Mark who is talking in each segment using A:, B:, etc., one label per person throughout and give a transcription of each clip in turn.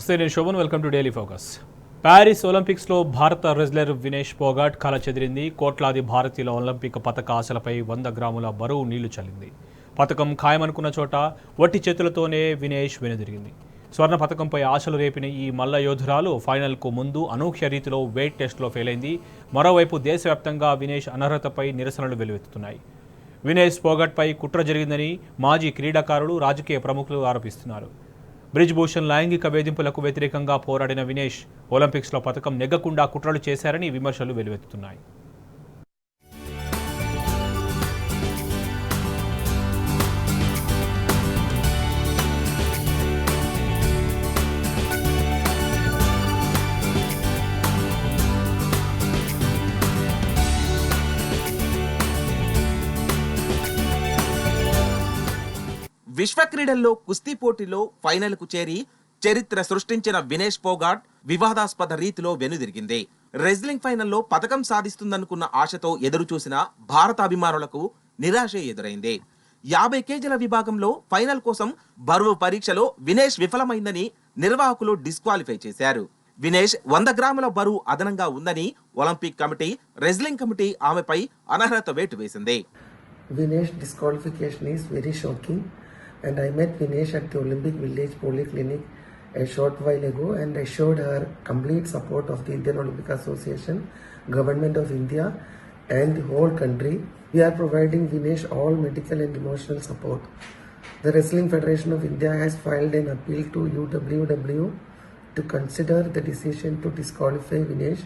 A: నమస్తే, నేను Shobhan. Welcome to Daily Focus. Paris ఒలింపిక్స్లో భారత రెజ్లర్ వినేష్ ఫోగాట్ కల చెదిరింది. కోట్లాది భారతీయుల ఒలింపిక్ పతక ఆశలపై 100 గ్రాముల బరువు నీళ్లు చల్లింది. పతకం ఖాయమనుకున్న చోట వట్టి చేతులతోనే వినేష్ వెనుదిరిగింది. స్వర్ణ పతకంపై ఆశలు రేపిన ఈ మల్ల యోధురాలు ఫైనల్కు ముందు అనూహ్య రీతిలో వెయిట్ టెస్ట్లో ఫెయిల్ అయింది. మరోవైపు దేశవ్యాప్తంగా వినేష్ అనర్హతపై నిరసనలు వెల్లువెత్తుతున్నాయి. వినేష్ ఫోగాట్పై కుట్ర జరిగిందని మాజీ క్రీడాకారులు, రాజకీయ ప్రముఖులు ఆరోపిస్తున్నారు. బ్రిజ్ భూషణ్ లైంగిక వేధింపులకు వ్యతిరేకంగా పోరాడిన వినేష్ ఒలింపిక్స్లో పతకం నెగ్గకుండా కుట్రలు చేశారని విమర్శలు వెల్లువెత్తుతున్నాయి.
B: విశ్వ క్రీడల్లో కుస్తీ పోటీలో ఫైనల్ కు చేరి చరిత్ర సృష్టించిన వినేష్ ఫోగాట్ వివాదాస్పద రీతిలో వెనుదిరిగింది. రెజ్లింగ్ ఫైనల్లో పతకం సాధిస్తుందనుకున్న ఆశతో ఎదురు చూసిన భారత అభిమానులకు నిరాశే ఎదురైంది. 50 కేజీల విభాగంలో ఫైనల్ కోసం బరువు పరీక్షలో వినేష్ విఫలమైందని నిర్వాహకులు డిస్క్వాలిఫై చేశారు. వినేష్ 100 గ్రాముల బరువు అదనంగా ఉందని ఒలింపిక్ కమిటీ, రెజ్లింగ్ కమిటీ ఆమెపై అనర్హత వేటు వేసింది.
C: Vinesh disqualification is very shocking, and I met Vinesh at the Olympic Village Polyclinic a short while ago and assured her complete support of the Indian Olympic Association, Government of India and the whole country. We are providing Vinesh all medical and emotional support. The Wrestling Federation of India has filed an appeal to UWW to consider the decision to disqualify Vinesh,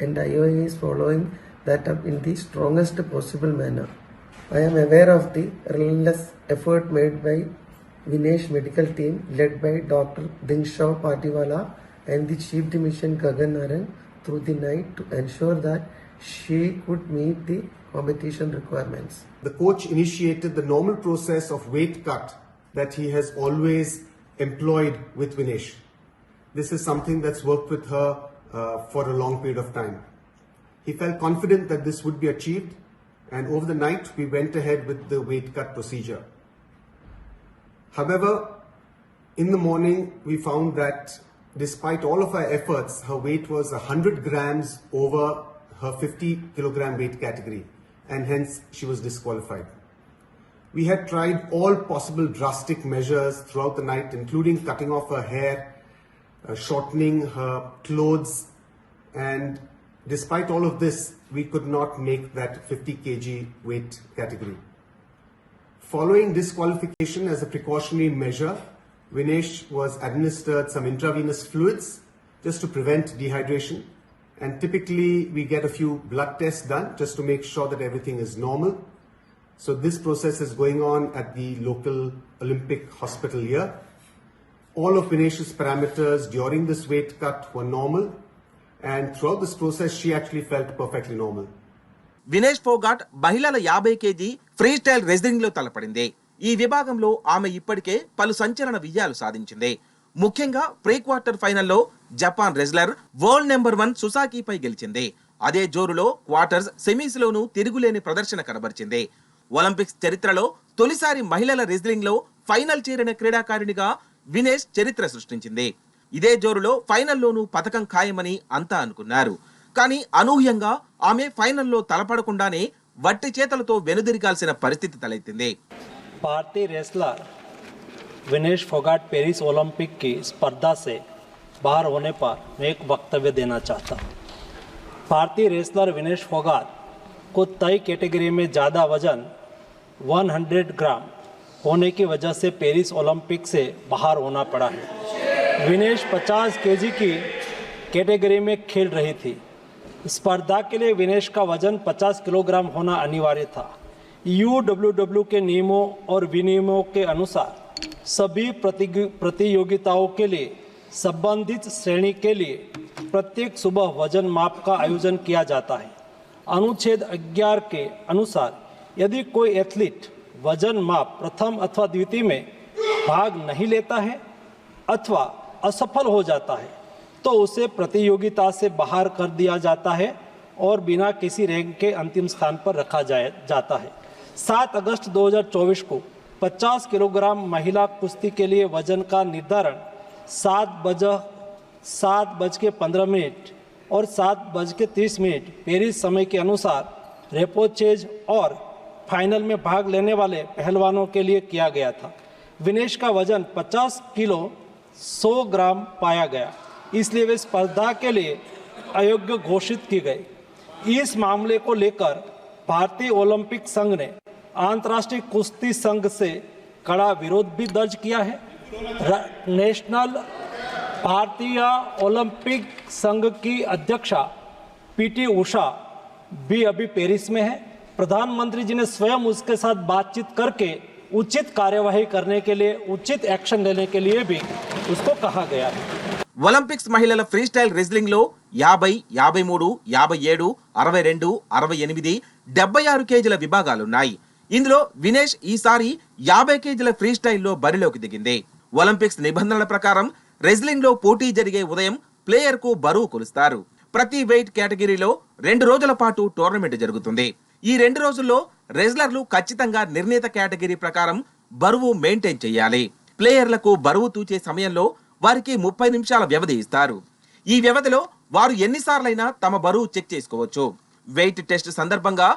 C: and IOA is following that up in the strongest possible manner. I am aware of the relentless effort made by Vinesh medical team led by Dr. Dinshaw Patiwala and the Chief Dimission Gagan Naran through the night to ensure that she could meet the competition requirements.
D: The coach initiated the normal process of weight cut that he has always employed with Vinesh. This is something that's worked with her for a long period of time. He felt confident that this would be achieved, and over the night we went ahead with the weight cut procedure. However, in the morning we found that despite all of our efforts, her weight was 100 grams over her 50 kilogram weight category, and hence she was disqualified. We had tried all possible drastic measures throughout the night, including cutting off her hair, shortening her clothes, and despite all of this, we could not make that 50 kg weight category. Following disqualification as a precautionary measure, Vinesh was administered some intravenous fluids just to prevent dehydration. And typically we get a few blood tests done just to make sure that everything is normal. So this process is going on at the local Olympic hospital here. All of Vinesh's parameters during this weight cut were normal. And throughout this process, she actually felt perfectly normal.
B: Vinesh Phogat మహిళల 50 KG free style wrestling లో తలపడింది. ఈ విభాగంలో ఆమె ఇప్పటికే పలు సంచలన విజయాలు సాధించింది. ముఖ్యంగా ప్రీ క్వార్టర్ ఫైనల్లో జపాన్ రెజ్లర్ వరల్డ్ నెంబర్ 1 సుసాకిపై గెలిచింది. అదే జోరులో క్వార్టర్స్, సెమీస్ లోనూ తిరుగులేని ప్రదర్శన కనబరిచింది. ఒలింపిక్స్ చరిత్రలో తొలిసారి మహిళల రెజ్లింగ్ లో ఫైనల్ చేరిన క్రీడాకారిణిగా వినేష్ చరిత్ర సృష్టించింది. ఇదే జోరులో ఫైనల్లోనూ పతకం ఖాయమని అంతా అనుకున్నారు. కానీ అనూహ్యంగా ఆమె ఫైనల్లో తలపడకుండానే వట్టి చేతలతో వెనుదిరగాల్సిన పరిస్థితి తలెత్తింది.
E: भारतीय wrestler Vinesh Phogat Paris Olympic की स्पर्धा से बाहर होने पर मैं एक वक्तव्य देना चाहता हूँ. भारतीय रेसलर विनेश फोगाट को तय कैटेगरी में ज़्यादा वजन 100 ग्राम होने की वजह से पेरिस ओलंपिक से बाहर होना पड़ा है. विनेश 50 केजी की कैटेगरी में खेल रही थी. स्पर्धा के लिए विनेश का वजन 50 किलोग्राम होना अनिवार्य था. UWW के नियमों और विनियमों के अनुसार सभी प्रतियोगिताओं के लिए संबंधित श्रेणी के लिए प्रत्येक सुबह वजन माप का आयोजन किया जाता है. अनुच्छेद 11 के अनुसार यदि कोई एथलीट वजन माप प्रथम अथवा द्वितीय में भाग नहीं लेता है अथवा असफल हो जाता है तो उसे प्रतियोगिता से बाहर कर दिया जाता है और बिना किसी रैंक के अंतिम स्थान पर रखा जाता है. 7 अगस्त 2024 को 50 किलोग्राम महिला कुश्ती के लिए वजन का निर्धारण 7 7:15 और 7:30 पेरिस समय के अनुसार रेपोचेज और फाइनल में भाग लेने वाले पहलवानों के लिए किया गया था। विनेश का वजन 50 किलो 100 ग्राम पाया गया, इसलिए वे स्पर्धा के लिए अयोग्य घोषित की गई। इस मामले को लेकर भारतीय ओलंपिक संघ ने अंतर्राष्ट्रीय कुश्ती संघ से कड़ा विरोध भी दर्ज किया है। नेशनल भारतीय ओलंपिक संघ की अध्यक्षा पीटी उषा भी अभी पेरिस में है। प्रधानमंत्री जी ने स्वयं उसके साथ बातचीत करके उचित कार्यवाही करने के लिए, उचित एक्शन लेने के लिए भी उसको कहा गया है।
B: ఒలింపిక్స్ మహిళల ఫ్రీస్టైల్ రెజ్లింగ్ లో 50, 53, 57, 62, 68, 76 కేజీల విభాగాలున్నాయి. ఇందులో వినేష్ ఈసారి 50 కేజీల ఫ్రీస్టైల్లో బరిలోకి దిగింది. ఒలింపిక్స్ నిబంధనల ప్రకారం రెజ్లింగ్ లో పోటీ జరిగే ఉదయం ప్లేయర్ కు బరువు కొలుస్తారు. ప్రతి వెయిట్ కేటగిరీలో 2 రోజుల పాటు టోర్నమెంట్ జరుగుతుంది. ఈ 2 రోజుల్లో రెజ్లర్లు ఖచ్చితంగా నిర్ణీత కేటగిరీ ప్రకారం బరువు మెయింటైన్ చేయాలి. ప్లేయర్లకు బరువు తూచే సమయంలో వారికి 30 నిమిషాల వ్యవధి ఇస్తారు. ఈ వ్యవధిలో వారు ఎన్నిసార్లైనా తమ బరువు చెక్ చేసుకోవచ్చు. వెయిట్ టెస్ట్ సందర్భంగా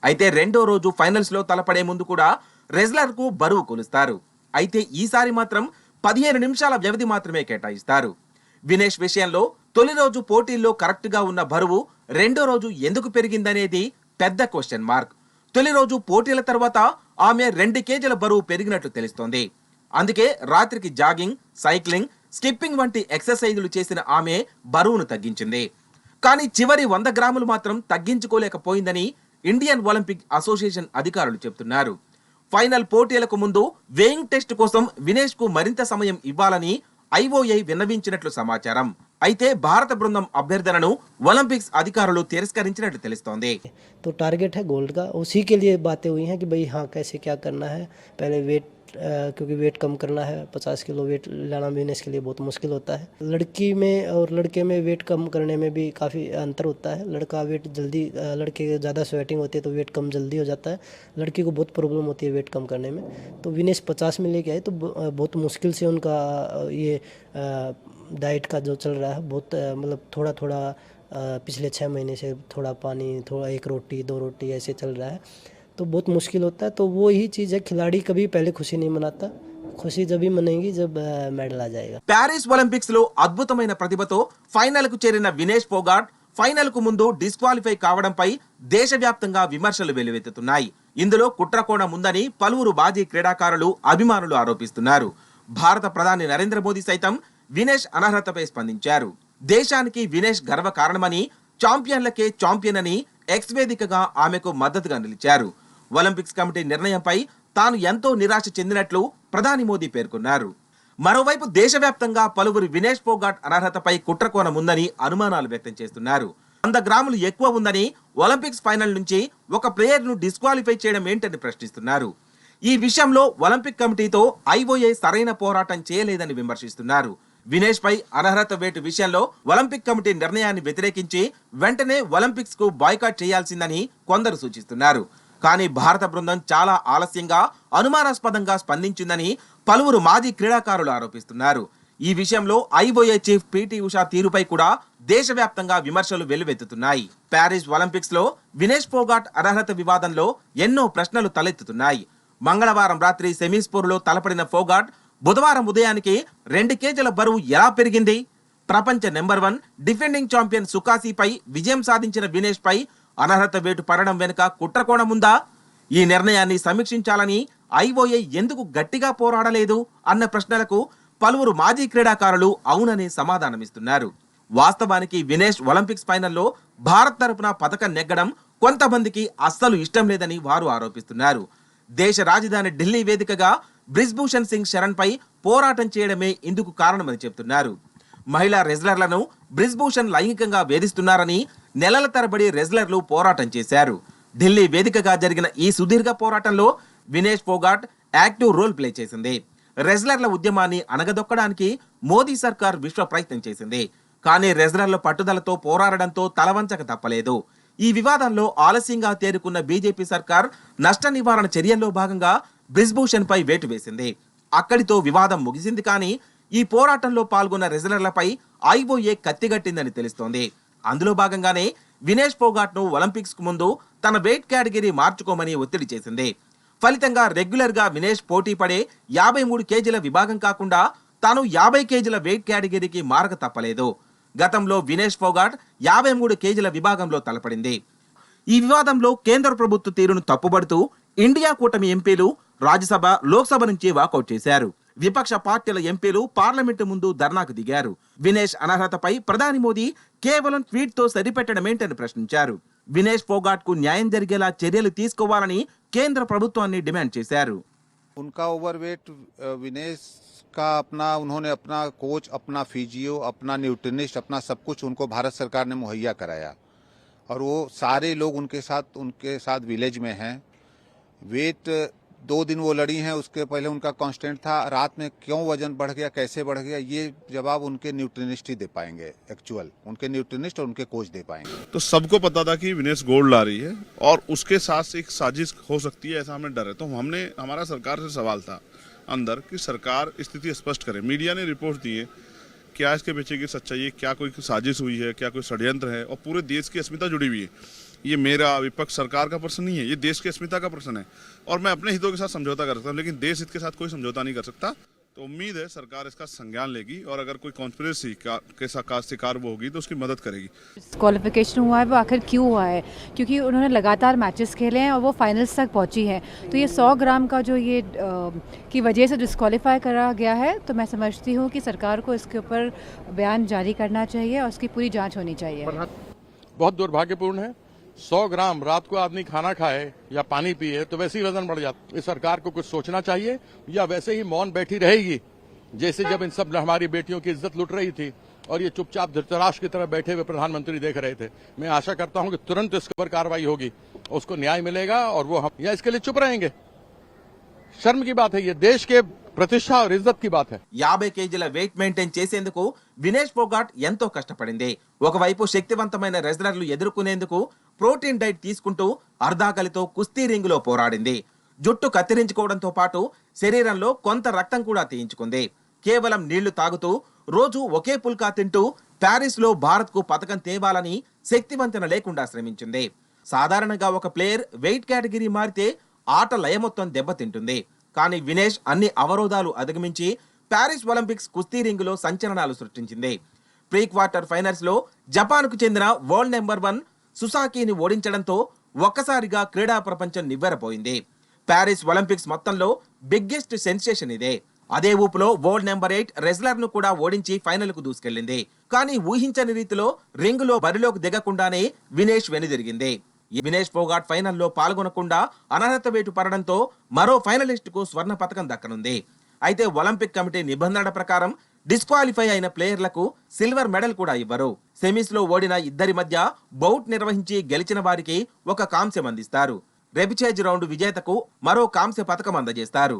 B: అయితే 2వ రోజు ఫైనల్స్ లో తలపడే ముందు కూడా రెజ్లర్ కు బరువు కొలుస్తారు. అయితే ఈసారి మాత్రం 15 నిమిషాల వ్యవధి మాత్రమే కేటాయిస్తారు. వినేష్ విషయంలో తొలి రోజు పోటీల్లో కరెక్ట్ గా ఉన్న బరువు 2వ రోజు ఎందుకు పెరిగిందనేది పెద్ద క్వశ్చన్ మార్క్. తొలి రోజు పోటీల తర్వాత ఆమె 2 కేజీల బరువు పెరిగినట్లు తెలుస్తోంది. అందుకే రాత్రికి జాగింగ్, సైక్లింగ్, స్కిప్పింగ్ వంటి ఎక్సర్సైజులు చేసిన ఆమె బరువును తగ్గించింది. కానీ చివరి 100 గ్రాములు మాత్రం తగ్గించుకోలేకపోయిందని ఇండియన్ ఒలింపిక్ అసోసియేషన్ అధికారులు చెబుతున్నారు. ఫైనల్ పోటీలకు ముందు వేయింగ్ టెస్ట్ కోసం వినేష్ కు మరింత సమయం ఇవ్వాలని ఐఓఐ విన్నవించినట్లు సమాచారం. అయితే భారత బృందం అభ్యర్థనను ఒలింపిక్స్ అధికారులు తిరస్కరించినట్లు తెలుస్తోంది.
F: तो टारगेट है गोल्ड का, उसी के लिए बातें हुई हैं कि भाई हाँ कैसे क्या करना है। पहले वेट क्योंकि वेट कम करना है, 50 किलो वेट लाना बिजनेस के लिए बहुत मुश्किल होता है। लड़की में और लड़के में वेट कम करने में भी काफ़ी अंतर होता है। लड़का वेट जल्दी, लड़के ज़्यादा स्वेटिंग होती है तो वेट कम जल्दी हो जाता है, लड़की को बहुत प्रॉब्लम होती है वेट कम करने में। तो विनेश 50 में लेके आए तो बहुत मुश्किल से उनका ये डाइट का जो चल रहा है, बहुत मतलब थोड़ा थोड़ा पिछले 6 महीने से थोड़ा पानी, थोड़ा 1 रोटी 2 रोटी ऐसे चल रहा है, तो बहुत मुश्किल होता है। तो वो ही चीज़ है, खिलाड़ी कभी पहले खुशी नहीं मनाता, खुशी जब भी मनेगी जब मेडल आ जाएगा।
B: ప్యారిస్ ఒలింపిక్స్ లో అద్భుతమైన ప్రతిభతో ఫైనల్ కు చేరిన వినేష్ ఫోగాట్ ఫైనల్ కు ముందు డిస్క్వాలిఫై కావడంపై దేశవ్యాప్తంగా విమర్శలు వెల్లువెత్తుతున్నాయి. ఇందులో కుట్రకోణం ఉందని పలువురు మాజీ క్రీడాకారులు, అభిమానులు ఆరోపిస్తున్నారు. భారత ప్రధాని నరేంద్ర మోదీ సైతం వినేష్ అనర్హతపై స్పందించారు. దేశానికి వినేష్ గర్వ కారణమని, ఛాంపియన్లకే ఛాంపియన్ అని ఎక్స్ వేదికగా ఆమెకు మద్దతుగా నిలిచారు. ఒలింపిక్స్ కమిటీ నిర్ణయంపై తాను ఎంతో నిరాశ చెందినట్లు ప్రధాని మోదీ పేర్కొన్నారు. మరోవైపు దేశవ్యాప్తంగా పలువురు వినేష్ ఫోగాట్ అనర్హతపై కుట్రకోణం ఉందని అనుమానాలు వ్యక్తం చేస్తున్నారు. 100 గ్రాములు ఎక్కువ ఉందని ఒలింపిక్స్ ఫైనల్ నుంచి ఒక ప్లేయర్ ను డిస్క్వాలిఫై చేయడం ఏంటని ప్రశ్నిస్తున్నారు. ఈ విషయంలో ఒలింపిక్ కమిటీతో ఐఓఐ సరైన పోరాటం చేయలేదని విమర్శిస్తున్నారు. వినేష్ పై అనర్హత వేటు విషయంలో ఒలింపిక్ కమిటీ నిర్ణయాన్ని వ్యతిరేకించి వెంటనే ఒలింపిక్స్ కు బాయ్కాట్ చేయాల్సిందని కొందరు సూచిస్తున్నారు. కానీ భారత బృందం చాలా ఆలస్యంగా, అనుమానాస్పదంగా స్పందించిందని పలువురు మాజీ క్రీడాకారులు ఆరోపిస్తున్నారు. ఈ విషయంలో ఐఓఐ చీఫ్ పీటీ ఉషా తీరుపై కూడా దేశవ్యాప్తంగా విమర్శలు వెల్లువెత్తుతున్నాయి. ప్యారిస్ ఒలింపిక్స్ లో వినేష్ ఫోగాట్ అనర్హత వివాదంలో ఎన్నో ప్రశ్నలు తలెత్తుతున్నాయి. మంగళవారం రాత్రి సెమీస్ పోరులో తలపడిన ఫోగాట్ బుధవారం ఉదయానికి 2 కేజీల బరువు ఎలా పెరిగింది? ప్రపంచ నెంబర్ 1 డిఫెండింగ్ ఛాంపియన్ సుకాసీపై విజయం సాధించిన వినేష్ పై అనర్హత వేటు పడడం వెనుక కుట్రకోణం ఉందా? ఈ నిర్ణయాన్ని సమీక్షించాలని ఐఓఐ ఎందుకు గట్టిగా పోరాడలేదు అన్న ప్రశ్నలకు పలువురు మాజీ క్రీడాకారులు అవునని సమాధానమిస్తున్నారు. వాస్తవానికి వినేష్ ఒలింపిక్స్ ఫైనల్లో భారత్ తరపున పతకం నెగ్గడం కొంతమందికి అస్సలు ఇష్టం లేదని వారు ఆరోపిస్తున్నారు. దేశ రాజధాని ఢిల్లీ వేదికగా బ్రిజ్భూషణ్ సింగ్ శరణ్ పై పోరాటం చేయడమే ఇందుకు కారణమని చెబుతున్నారు. మహిళా రెజ్లర్లను బ్రిజ్భూషణ్ లైంగికంగా వేధిస్తున్నారని నెలల తరబడి రెజ్లర్లు పోరాటం చేశారు. ఢిల్లీ వేదికగా జరిగిన ఈ సుదీర్ఘ పోరాటంలో Vinesh Phogat active role play చేసింది. రెజ్లర్ల ఉద్యమాన్ని అణగదొక్కడానికి మోదీ సర్కార్ విశ్వ ప్రయత్నం చేసింది. కానీ రెజ్లర్ల పట్టుదలతో పోరాడడంతో తలవంచక తప్పలేదు. ఈ వివాదంలో ఆలస్యంగా తేరుకున్న బీజేపీ సర్కార్ నష్ట నివారణ చర్యల్లో భాగంగా బ్రిజ్భూషణ్ పై వేటు వేసింది. అక్కడితో వివాదం ముగిసింది. కానీ ఈ పోరాటంలో పాల్గొన్న రెజ్లర్లపై ఐఓఏ కత్తిగట్టిందని తెలుస్తోంది. అందులో భాగంగానే వినేష్ ఫోగాట్ ను ఒలింపిక్స్ కు ముందు తన వెయిట్ కేటగిరీ మార్చుకోమని ఒత్తిడి చేసింది. ఫలితంగా రెగ్యులర్ గా వినేష్ పోటీ పడే 53 కేజీల విభాగం కాకుండా తాను 50 కేజీల వెయిట్ కేటగిరీకి మారక తప్పలేదు. గతంలో వినేష్ ఫోగాట్ 53 కేజీల విభాగంలో తలపడింది. ఈ వివాదంలో కేంద్ర ప్రభుత్వ తీరును తప్పుబడుతూ ఇండియా కూటమి ఎంపీలు రాజ్యసభ, లోక్సభ నుంచి వాకౌట్ చేశారు. విపక్ష పార్టీల ఎంపీలు పార్లమెంటు ముందు ధర్నాకు దిగారు. వినేష్ అనర్హతపై ప్రధాని మోదీ కేవలం ట్వీట్ తో సరిపెట్టడమేంటని ప్రశ్నించారు. వినేష్ ఫోగాట్ కు న్యాయం జరిగేలా చర్యలు తీసుకోవాలని కేంద్ర ప్రభుత్వాన్ని డిమాండ్ చేశారు.
G: उनका ओवरवेट विनेश का उन्होंने अपना कोच, अपना फिजियो, अपना न्यूट्रिनिस्ट, अपना सब कुछ उनको भारत सरकार ने मुहैया कराया और वो सारे लोग उनके साथ विलेज में हैं। वेट 2 दिन वो लड़ी हैं, उसके पहले उनका कांस्टेंट था। रात में क्यों वजन बढ़ गया, कैसे बढ़ गया, ये जवाब उनके न्यूट्रिनिस्ट ही दे पाएंगे। एक्चुअल उनके न्यूट्रिनिस्ट और उनके कोच दे पाएंगे।
H: तो सबको पता था कि विनेश गोल्ड ला रही है और उसके साथ एक साजिश हो सकती है, ऐसा हमें डर है। तो हमारा सरकार से सवाल था अंदर कि सरकार स्थिति स्पष्ट करे। मीडिया ने रिपोर्ट दी है, क्या इसके पीछे की सच्चाई है, क्या कोई साजिश हुई है, क्या कोई षड्यंत्र है, और पूरे देश की अस्मिता जुड़ी हुई है। ये मेरा विपक्ष सरकार का प्रश्न नहीं है, ये देश की अस्मिता का प्रश्न है और मैं अपने हितों के साथ समझौता कर सकता हूँ, लेकिन देश हित के साथ कोई समझौता नहीं कर सकता। तो उम्मीद है सरकार इसका संज्ञान लेगी और अगर कोई कॉन्स्पिरेसी का शिकार वो होगी तो उसकी मदद करेगी।
I: क्वालिफिकेशन हुआ है वो आखिर क्यों हुआ है? क्योंकि उन्होंने लगातार मैचेस खेले हैं और वो फाइनल्स तक पहुंची हैं। तो ये 100 ग्राम का जो ये की वजह से डिस्क्वालीफाई करा गया है, तो मैं समझती हूँ कि सरकार को इसके ऊपर बयान जारी करना चाहिए और उसकी पूरी जाँच होनी चाहिए।
J: बहुत दुर्भाग्यपूर्ण है, 100 ग्राम रात को आदमी खाना खाए या पानी पिए तो वैसे ही वजन बढ़ जाता। इस सरकार को कुछ सोचना चाहिए या वैसे ही मौन बैठी रहेगी जैसे जब इन सब हमारी बेटियों की इज्जत लुट रही थी और ये चुपचाप धृतराष्ट्र की तरह बैठे हुए प्रधानमंत्री देख रहे थे। मैं आशा करता हूं कि तुरंत इसके ऊपर कार्रवाई होगी, उसको न्याय मिलेगा और वो हम या इसके लिए चुप रहेंगे। शर्म की बात है, ये देश के ప్రతిష్ట और ఇజ్జత్ की बात है।
B: 50 కేజీల వెయిట్ మెయింటైన్ చేసేందుకు వినేష్ ఫోగాట్ ఎంతో కష్టపడింది. ఒకవైపు శక్తివంతమైన రెజ్లర్లు ఎదుర్కొనేందుకు ప్రోటీన్ డైట్ తీసుకుంటూ అర్ధాకలితో కుస్తీ రింగులో పోరాడింది. జుట్టు కత్తిరించుకోవడంతో పాటు శరీరంలో కొంత రక్తం కూడా తీయించుకుంది. కేవలం నీళ్లు తాగుతూ రోజు ఒకే పుల్కా తింటూ ప్యారిస్ లో భారత్ కు పతకం తేవాలని శక్తివంతన లేకుండా శ్రమించింది. సాధారణంగా ఒక ప్లేయర్ వెయిట్ కేటగిరీ మారితే ఆట లయ మొత్తం దెబ్బతింటుంది. కానీ వినేష్ అన్ని అవరోధాలు అధిగమించి ప్యారిస్ ఒలింపిక్స్ కుస్తీ రింగులో సంచలనాలు సృష్టించింది. ప్రీ క్వార్టర్ ఫైనల్స్ లో జపాన్ కు చెందిన వరల్డ్ నెంబర్ 1 సుసాకిని ఓడించడంతో ఒక్కసారిగా క్రీడా ప్రపంచం నివ్వెరపోయింది. ప్యారిస్ ఒలింపిక్స్ మొత్తంలో బిగ్గెస్ట్ సెన్సేషన్ ఇదే. అదే ఊపులో వరల్డ్ నెంబర్ 8 రెజ్లర్ ను కూడా ఓడించి ఫైనల్ కు దూసుకెళ్లింది. కానీ ఊహించని రీతిలో రింగులో బరిలోకి దిగకుండానే వినేష్ వెనుదిరిగింది. వినేష్ ఫోగాట్ ఫైనల్లో పాల్గొనకుండా అనర్హత వేటు పడడంతో మరో ఫైనలిస్ట్ కు స్వర్ణ పతకం దక్కనుంది. అయితే ఒలింపిక్ కమిటీ నిబంధనల ప్రకారం డిస్క్వాలిఫై అయిన ప్లేయర్లకు సిల్వర్ మెడల్ కూడా ఇవ్వరు. సెమీస్ లో ఓడిన ఇద్దరి మధ్య బౌట్ నిర్వహించి గెలిచిన వారికి ఒక కాంస్యం అందిస్తారు. రెపిచేజ్ రౌండ్ విజేతకు మరో కాంస్య పతకం అందజేస్తారు.